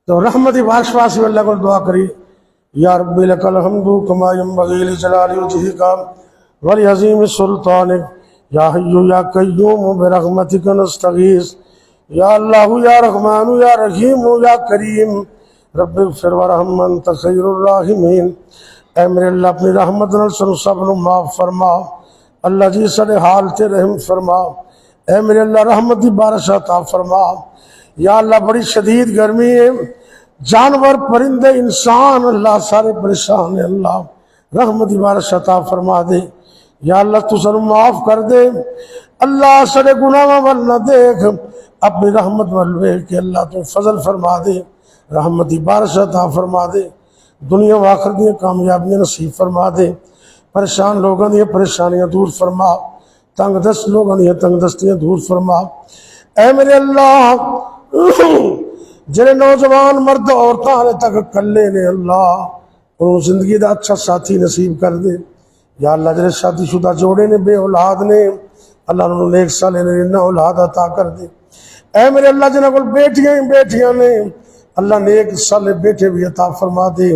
تو رحمتی بارش واسی اللہ کو دعا کری یا رب لک الحمد کما ینبغی لجلال وجہک ولعظیم سلطانک یا حی یا قیوم برحمتک نستغیث یا اللہ یا رحمان یا رحیم یا کریم رب اغفر ورحم انت خیر الراحمین۔ اے میرے اللہ اپنی رحمت نال سنو سب نو معاف فرما، اللہ جی سارے حال تے رحم فرما۔ اے میرے اللہ رحمت دی بارش عطا فرما، یا اللہ بڑی شدید گرمی ہے، جانور پرندے انسان اللہ سارے پریشان ہیں، اللہ رحمت دی بارش عطا فرما دے، یا اللہ تو سنو معاف کر دے، اللہ سارے گناہ ول نہ دیکھ، اپنی رحمت ول ویکھ کے اللہ تو فضل فرما دے، رحمت دی بارش عطا فرما دے، دنیا و آخرت دی کامیابیاں نصیب فرما دے، پریشان لوگوں دی پریشانیاں دور فرما، تنگ دست لوگوں دی تنگ دستیاں دور فرما۔ اے میرے اللہ جنہیں نوجوان مرد عورتاں حالے تک کلے نے اللہ انہوں زندگی دا اچھا ساتھی نصیب کر دے، یا اللہ جنہیں شادی شدہ جوڑے نے بے اولاد نے اللہ انہوں نے ایک سالے نے نہ اولاد عطا کر دے۔ اے میرے اللہ جنہیں کو بیٹیاں ہی بیٹیاں نے اللہ نے ایک سالے بیٹے بھی عطا فرما دے،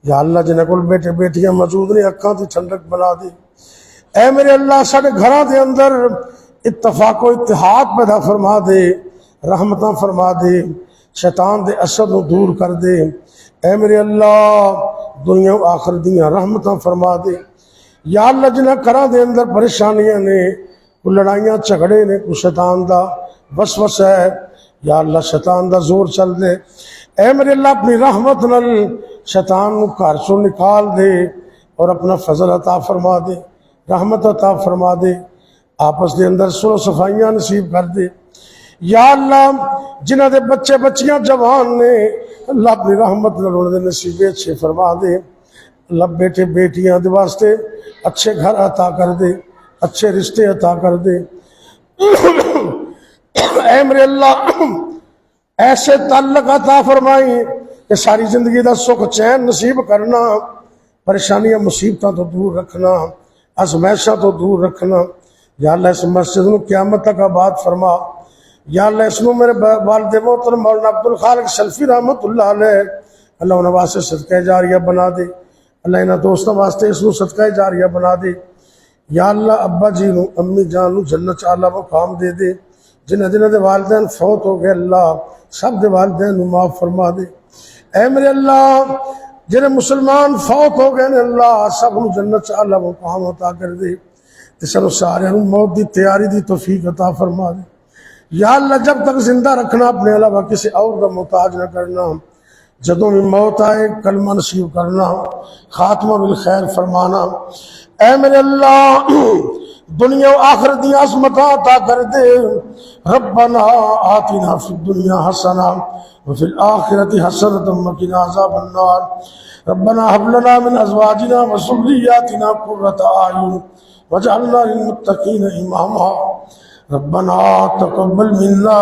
یا اللہ جنہیں کو بیٹے بیٹیاں موجود نے اکھاں دی ٹھنڈک بنا دے۔ اے میرے اللہ سارے گھراں دے اندر اتفاق و اتحاد پیدا فرما دے، رحمتاں فرما دے، شیطان دے اثر نو دور کر دے۔ اے میرے اللہ دنیا و آخرت دیاں رحمتاں فرما دے، یا اللہ جنہیں گھراں دے اندر پریشانیاں نے، کوئی لڑائیاں جھگڑے نے، کوئی شیطان دا وسوسہ ہے، یا اللہ شیطان دا زور چل دے۔ اے میرے اللہ اپنی رحمت نال شیطان نو گھر چوں نکال دے اور اپنا فضل عطا فرما دے، رحمت عطا فرما دے، آپس دے اندر صلح و صفائیاں نصیب کر دے۔ یا اللہ جنہ دے بچے بچیاں جوان نے اللہ اپنی رحمت نال انہاں دے نصیبے اچھے فرما دے، اللہ بیٹے بیٹیاں دے واسطے اچھے گھر عطا کر دے، اچھے رشتے عطا کر دے۔ اے میرے اللہ ایسے تعلق عطا فرمائی کہ ساری زندگی دا سکھ چین نصیب کرنا، پریشانیاں مصیبتاں تو دور رکھنا، ازمائشاں تو دور رکھنا۔ یا اللہ اس مسجد نو قیامت تک آباد فرما، یا اللہ اس نو میرے والد محترم مولانا عبدالخالق سلفی رحمت اللہ علیہ اللہ انہاں واسطے صدقہ جاریہ بنا دے، اللہ انہاں دوستاں واسطے اس نو صدقہ جاریہ بنا دے۔ یا اللہ ابا جی نو امی جان نو جنت اعلیٰ مقام دے دے، جنہ دے والدین فوت ہو گئے اللہ سب دے والدین نو معاف فرما دے۔ اے میرے اللہ جنہیں مسلمان فوت ہو گئے نے اللہ سب نو جنت اعلیٰ مقام عطا کر دے، سنو سارے موت دی تیاری دی توفیق عطا فرما دے۔ یا اللہ جب تک زندہ رکھنا اپنے علاوہ کسی اور دا محتاج نہ کرنا، جدوں بھی موت آئے کلمہ نصیب کرنا، خاتمہ بالخیر فرمانا۔ اے میرے اللہ دنیا و آخرت دی عظمت عطا کر دے، ربنا آتنا فی الدنیا حسنہ وفی الآخرۃ حسنۃ وقنا عذاب النار، ربنا هب لنا من ازواجنا وذریاتنا قرۃ اعین واجعلنا للمتقین اماما، ربنا تقبل منا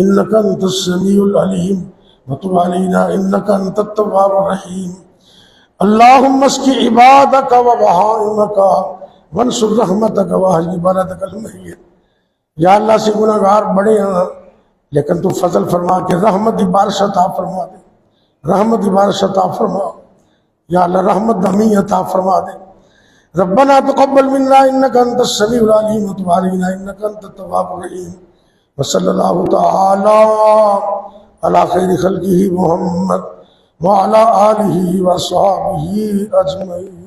انک انت السمیع العلیم وتب علینا انک انت التواب الرحیم، اللہم اسق عبادک وبہائمک وانصر رحمتک واہل بلدک المیت۔ یا اللہ سے گناہگار بڑے ہیں لیکن تو فضل فرما کے رحمت دی بارش عطا فرما دے، رحمت دی بارش عطا فرما، یا اللہ رحمت دمی عطا فرما دے۔ ربنا تقبل منا انک انت السمیع العلیم وتب علینا انک انت التواب الرحیم، وصلی اللہ تعالی علی خیر خلقہ محمد وعلی آلہ وصحبہ اجمعین۔